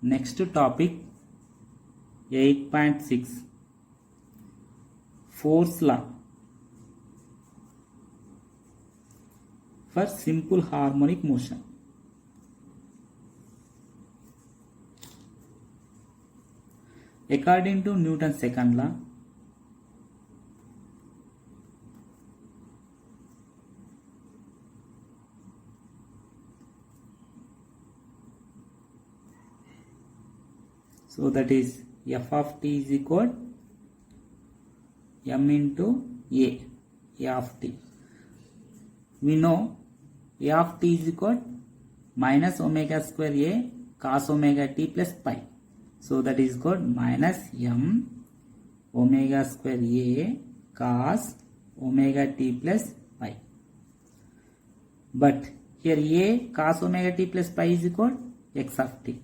Next topic 8.6 Force law for simple harmonic motion. According to Newton's second law, so that is f of t is equal m into a of t. We know a of t is equal minus omega square a cos omega t plus pi. So that is equal minus m omega square a cos omega t plus pi. But here a cos omega t plus pi is equal x of t.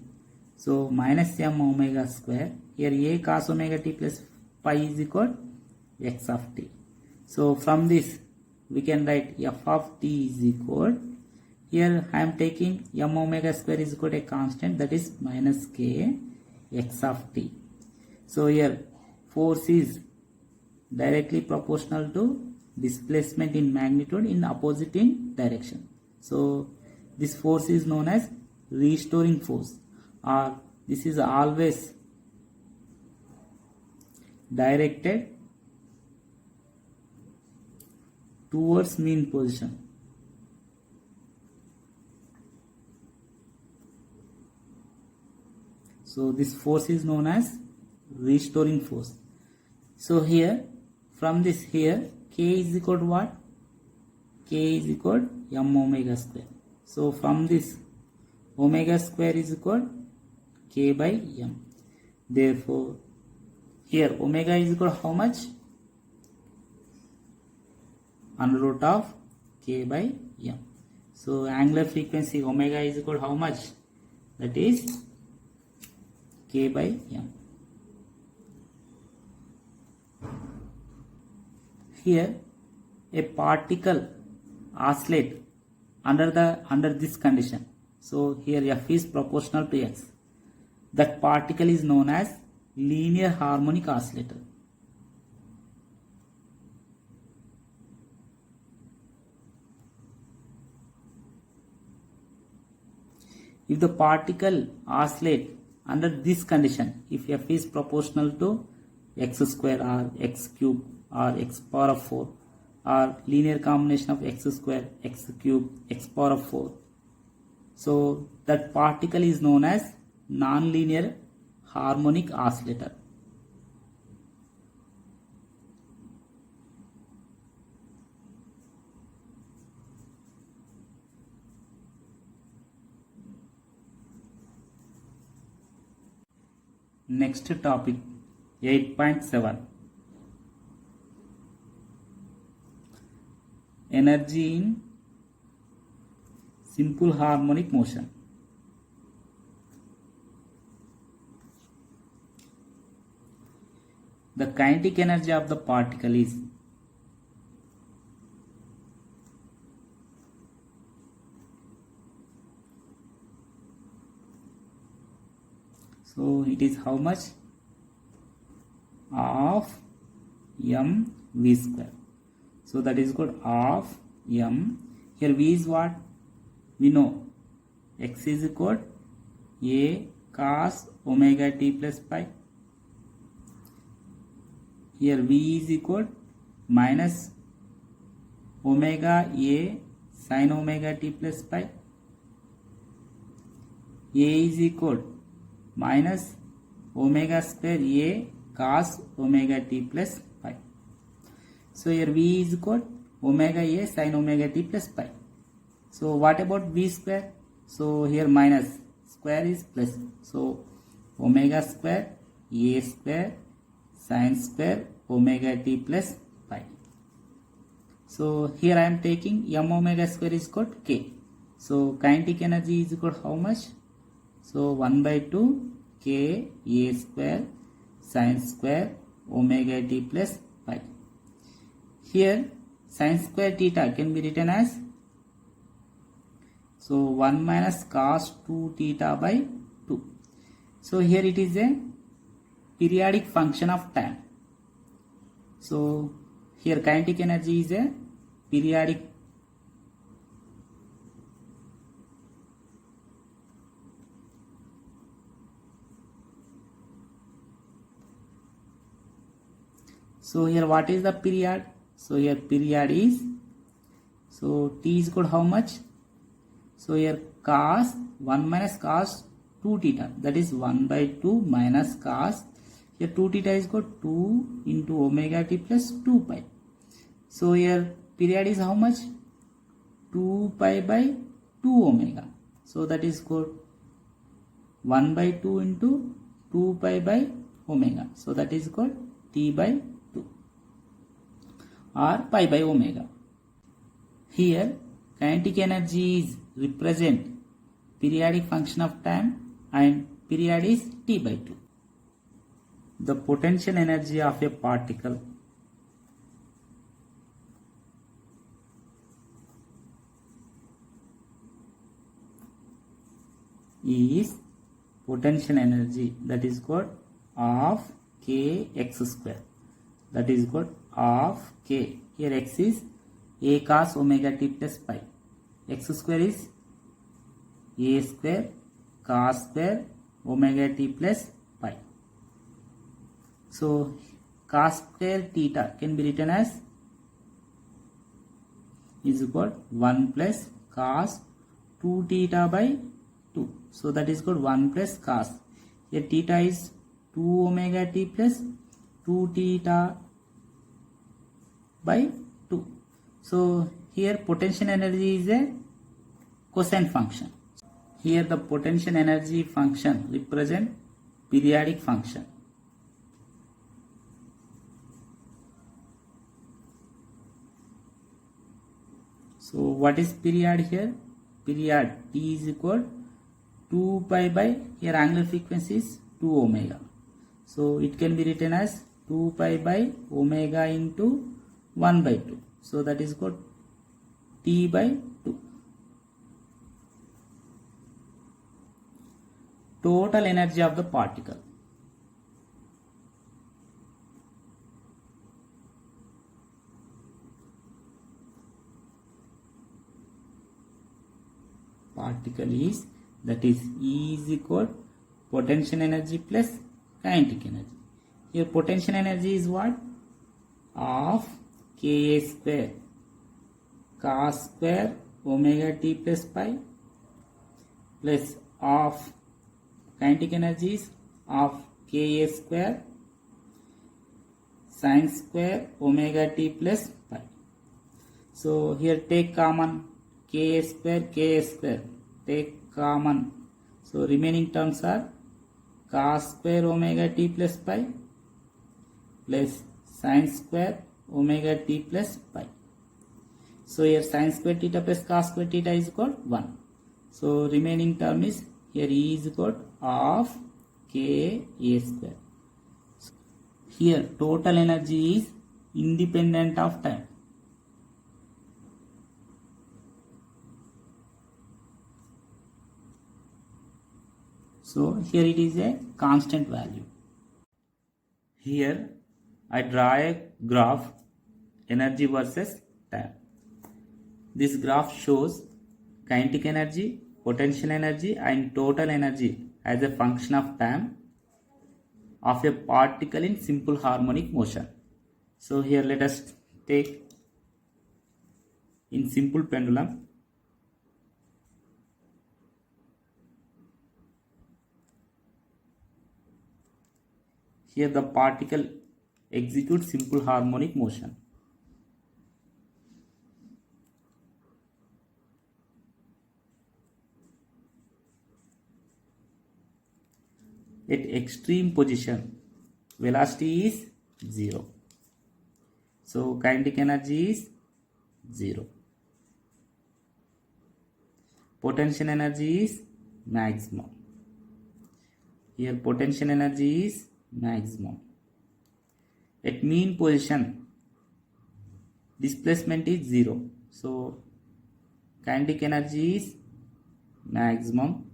So minus m omega square, here a cos omega t plus pi is equal x of t. So from this we can write f of t is equal, here I am taking m omega square is equal to a constant, that is minus k x of t. So here force is directly proportional to displacement in magnitude in opposite in direction. So this force is known as restoring force, or this is always directed towards mean position. So this force is known as restoring force. So here from this here k is equal to what? K is equal to m omega square. So from this omega square is equal k by m. Therefore here omega is equal to how much? Under root of k by m. So angular frequency omega is equal to how much? That is k by m. Here a particle oscillate under this condition. So here f is proportional to x. That particle is known as linear harmonic oscillator. If the particle oscillate under this condition, if f is proportional to x square or x cube or x power of 4 or linear combination of x square, x cube, x power of 4, so that particle is known as non-linear harmonic oscillator. Next topic 8.7 Energy in simple harmonic motion. The kinetic energy of the particle is so it is how much? Of m v square. So that is called of m. Here v is what? We know x is equal a cos omega t plus pi. Here v is equal minus omega a sin omega t plus pi. A is equal minus omega square a cos omega t plus pi. So here v is equal omega a sin omega t plus pi. So what about v square? So here minus square is plus. So omega square a square sin square omega t plus pi. So here I am taking m omega square is equal to k. So kinetic energy is equal to how much? So 1 by 2 k a square sin square omega t plus pi. Here sin square theta can be written as, so 1 minus cos 2 theta by 2. So here it is a periodic function of time. So here kinetic energy is a periodic So here what is the period? So here period is, so t is equal to how much? So here cos 1 minus cos 2 theta, that is 1 by 2 minus cos, here 2 theta is equal to 2 into omega t plus 2 pi. So here period is how much? 2 pi by 2 omega. So that is equal 1 by 2 into 2 pi by omega. So that is equal t by 2 or pi by omega. Here kinetic energy is represent periodic function of time and period is t by 2. The potential energy of a particle is potential energy, that is called of k x square, that is called of k. Here x is a cos omega t plus pi, x square is a square cos square omega t plus pi. So cos square theta can be written as is equal 1 plus cos 2 theta by 2. So that is called 1 plus cos. Here theta is 2 omega t plus 2 theta by 2. So here potential energy is a cosine function. Here the potential energy function represent periodic function. So what is period here? Period t is equal 2 pi by, here angular frequency is 2 omega. So it can be written as 2 pi by omega into 1 by 2. So that is called t by 2. Total energy of the particle. Particle is, that is E is equal potential energy plus kinetic energy. Here potential energy is what? Of Ka square cos square omega t plus pi plus of kinetic energy is of Ka square sin square omega t plus pi. So here take common Ka square, take common. So remaining terms are cos square omega t plus pi plus sin square omega t plus pi. So here sin square theta plus cos square theta is equal 1. So remaining term is here E is equal of Ka square. Here total energy is independent of time. So here it is a constant value. Here I draw a graph energy versus time. This graph shows kinetic energy, potential energy and total energy as a function of time of a particle in simple harmonic motion. So here let us take in simple pendulum. Here the particle executes simple harmonic motion. At extreme position, velocity is 0. So kinetic energy is 0. Potential energy is maximum. Here potential energy is maximum. At mean position, displacement is 0. So kinetic energy is maximum.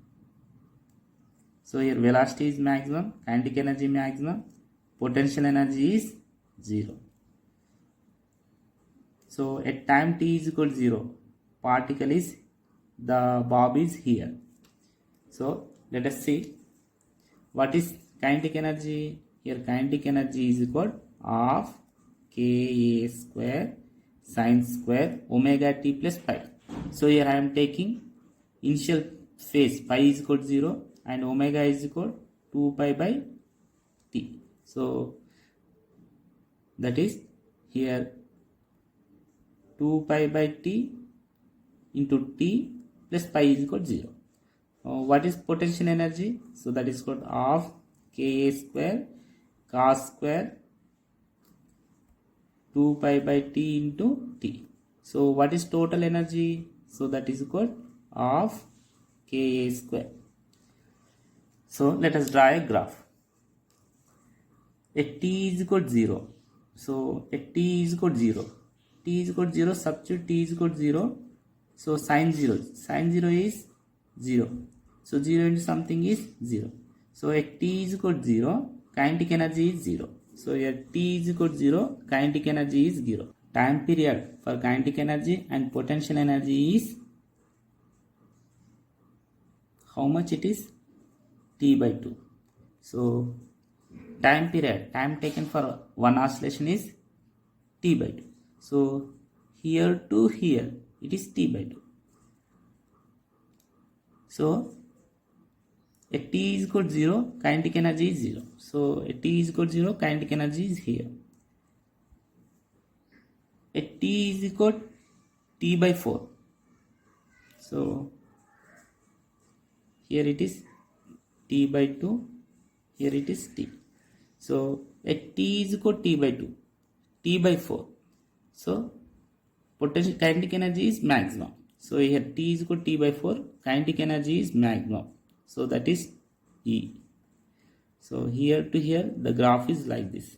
So here velocity is maximum, kinetic energy maximum, potential energy is 0. So at time t is equal to 0, particle is, the bob is here. So let us see what is kinetic energy. Here kinetic energy is equal to half ka square sine square omega t plus pi. So here I am taking initial phase pi is equal to 0 and omega is equal to 2 pi by t. So that is here 2 pi by t into t plus pi is equal to 0. What is potential energy? So that is called half ka square cos square 2 pi by t into t. So what is total energy? So that is equal half ka square. So let us draw a graph. At t is equal to 0. So at t is equal to 0. T is equal to 0, substitute t is equal to 0. So sine 0. Sine 0 is 0. So 0 into something is 0. So at t is equal to 0, kinetic energy is 0. So at t is equal to 0, kinetic energy is 0. Time period for kinetic energy and potential energy is, how much it is? T by 2. So time period, time taken for one oscillation is T by 2. So here to here it is T by 2. So at t is equal to 0, kinetic energy is 0. So at t is equal to 0, kinetic energy is here. At t is equal to t by 4. So here it is t by 2, here it is t. So at t is equal to t by 2, t by 4. So potential kinetic energy is maximum. So here t is equal to t by 4, kinetic energy is maximum. So that is E. So here to here the graph is like this.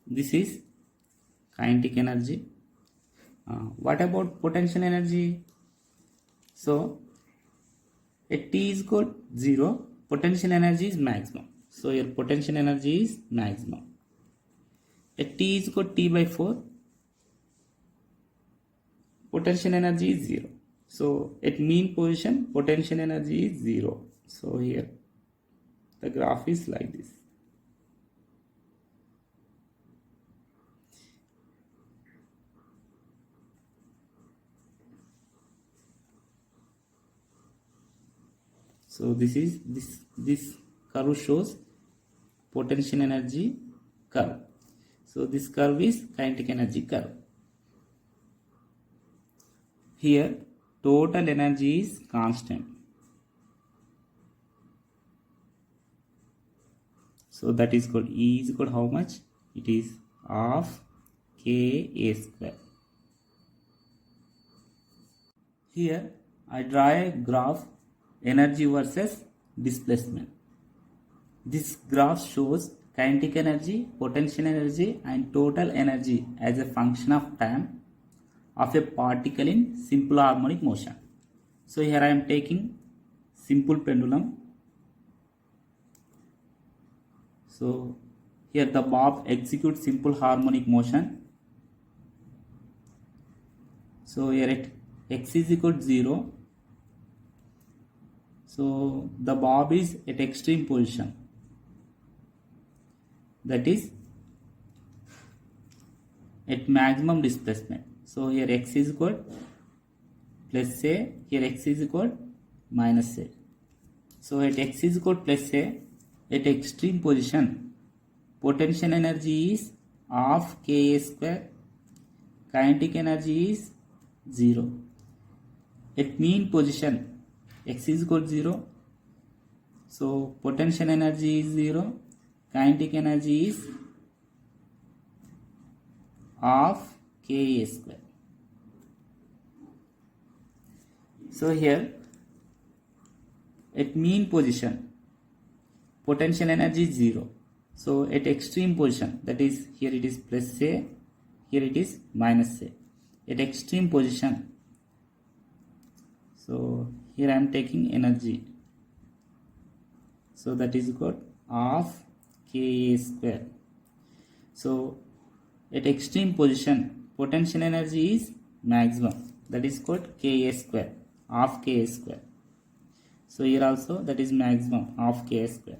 This is kinetic energy. What about potential energy? So at t is equal to 0, potential energy is maximum. So here potential energy is maximum. At t is equal to t by 4, potential energy is 0. So at mean position, potential energy is 0. So here the graph is like this. So this curve shows potential energy curve. So this curve is kinetic energy curve. Here total energy is constant. So that is called E is equal to how much? It is half ka square. Here I draw a graph energy versus displacement. This graph shows kinetic energy, potential energy and total energy as a function of time of a particle in simple harmonic motion. So here I am taking simple pendulum. So here the bob executes simple harmonic motion. So here at x is equal to 0. So the bob is at extreme position, that is at maximum displacement. So here x is equal plus a, here x is equal minus a. So at x is equal plus a, at extreme position, potential energy is half ka square, kinetic energy is 0. At mean position, x is equal to 0. So potential energy is 0, kinetic energy is half ka square. So here at mean position, potential energy is 0. So at extreme position, that is here it is plus A, here it is minus A. At extreme position, so here I am taking energy, so that is equal half Ka square. So at extreme position, potential energy is maximum, that is called Ka square, half Ka square. So here also that is maximum, half Ka square.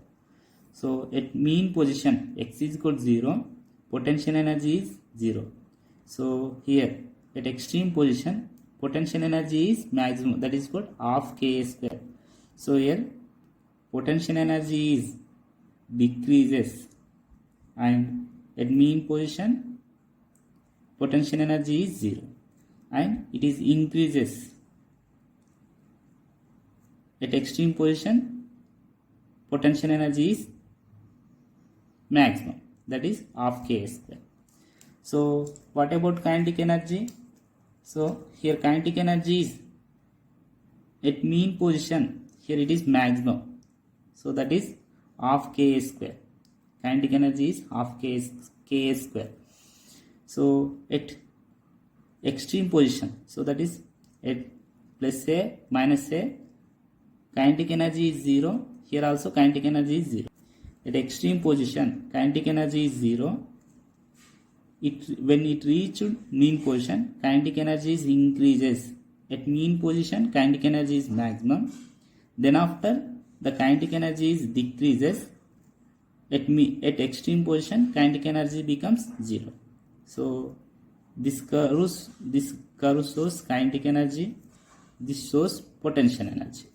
So at mean position, x is equal to 0, potential energy is 0. So here at extreme position, potential energy is maximum, that is called half Ka square. So here potential energy is decreases, and at mean position potential energy is 0, and it is increases at extreme position, potential energy is maximum, that is half Ka square. So what about kinetic energy? So here kinetic energy is at mean position, here it is maximum, so that is half Ka square. Kinetic energy is half Ka square. So at extreme position, so that is at plus A minus A, kinetic energy is 0, here also kinetic energy is 0. At extreme position, kinetic energy is 0. When it reached mean position, kinetic energy is increases. At mean position, kinetic energy is maximum. Then after, the kinetic energy is decreases. At extreme position, kinetic energy becomes 0. So this curve shows kinetic energy, this shows potential energy.